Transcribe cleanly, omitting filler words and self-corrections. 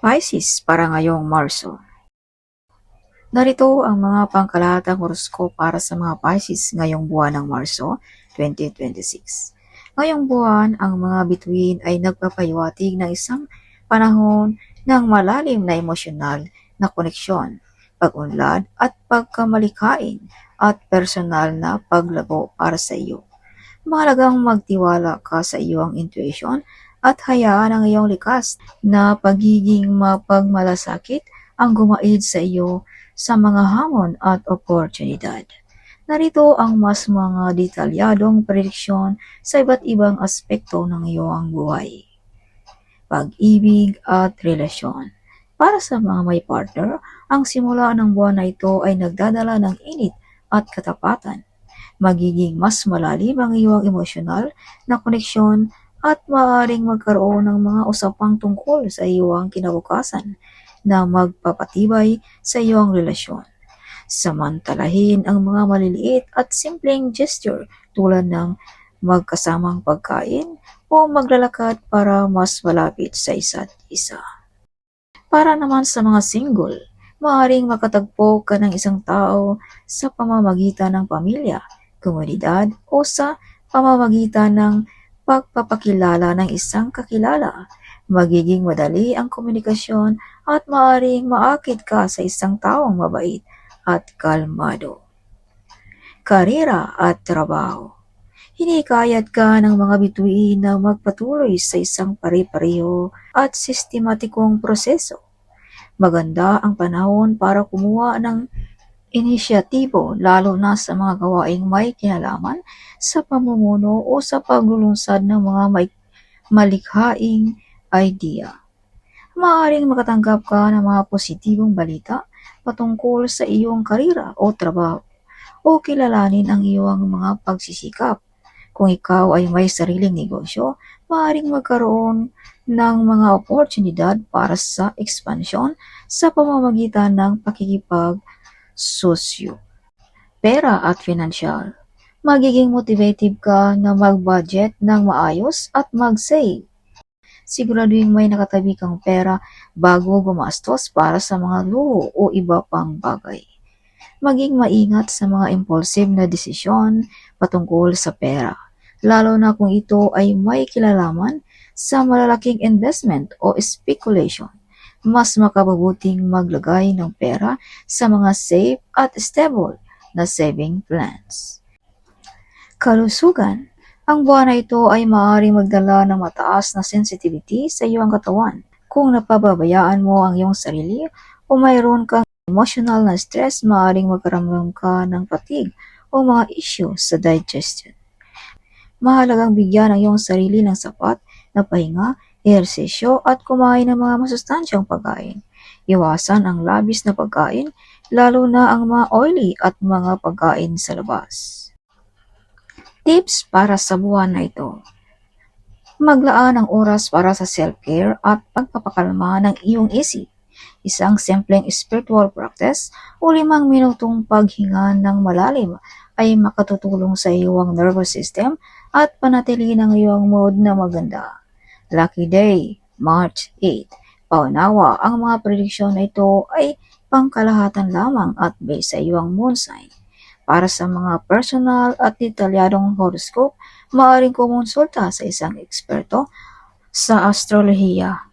Pisces para ngayong Marso. Narito ang mga pangkalahatang horoskop para sa mga Pisces ngayong buwan ng Marso 2026. Ngayong buwan, ang mga bituin ay nagpapahiwatig ng isang panahon ng malalim na emosyonal na koneksyon, pag-unlad at pagkamalikain at personal na paglago para sa iyo. Mahalagang magtiwala ka sa iyong intuition at hayaan ang iyong likas na pagiging mapagmalasakit ang gumaid sa iyo sa mga hamon at oportunidad. Narito ang mas mga detalyadong prediksyon sa iba't ibang aspekto ng iyong buhay. Pag-ibig at relasyon. Para sa mga may partner, ang simula ng buwan na ito ay nagdadala ng init at katapatan. Magiging mas malalim ang iyong emosyonal na koneksyon at maaaring magkaroon ng mga usapang tungkol sa iyong kinabukasan na magpapatibay sa iyong relasyon. Samantalahin ang mga maliliit at simpleng gesture tulad ng magkasamang pagkain o maglalakad para mas malapit sa isa't isa. Para naman sa mga single, maaaring makatagpo ka ng isang tao sa pamamagitan ng pamilya, komunidad o sa pamamagitan ng pagpapakilala ng isang kakilala. Magiging madali ang komunikasyon at maaaring maakit ka sa isang taong mabait at kalmado. Karera at trabaho. Hinikayat ka ng mga bituin na magpatuloy sa isang pare-pareho at sistematikong proseso. Maganda ang panahon para kumuha ng inisyatibo lalo na sa mga gawaing may kinalaman sa pamumuno o sa paglulunsad ng mga may malikhaing idea. Maaaring makatanggap ka ng mga positibong balita patungkol sa iyong karera o trabaho o kilalanin ang iyong mga pagsisikap. Kung ikaw ay may sariling negosyo, maaaring magkaroon ng mga oportunidad para sa ekspansyon sa pamamagitan ng pakikipagsosyo. Pera at financial. Magiging motivated ka na mag-budget ng maayos at mag-save. Siguraduhin may nakatabi kang pera bago gumastos para sa mga luho o iba pang bagay. Maging maingat sa mga impulsive na desisyon patungkol sa pera, lalo na kung ito ay may kilalaman sa malalaking investment o speculation. Mas makabubuting maglagay ng pera sa mga safe at stable na saving plans. Kalusugan. Ang buwan na ito ay maaaring magdala ng mataas na sensitivity sa iyong katawan. Kung napababayaan mo ang iyong sarili o mayroon kang emotional na stress, maaaring magkaramdam ka ng fatigue o mga issue sa digestion. Mahalagang bigyan ang iyong sarili ng sapat na pahinga, ehersisyo at kumain ng mga masustansyang pagkain. Iwasan ang labis na pagkain, lalo na ang mga oily at mga pagkain sa labas. Tips para sa buwan na ito. Maglaan ng oras para sa self-care at pagpapakalma ng iyong isip. Isang simpleng spiritual practice o 5 minutong paghinga ng malalim ay makatutulong sa iyong nervous system at panatilihin ang iyong mood na maganda. Lucky Day, March 8. Paunawa, ang mga prediksyon na ito ay pangkalahatan lamang at based sa iyong moon sign. Para sa mga personal at detalyadong horoscope, maaaring kumonsulta sa isang eksperto sa astrolohiya.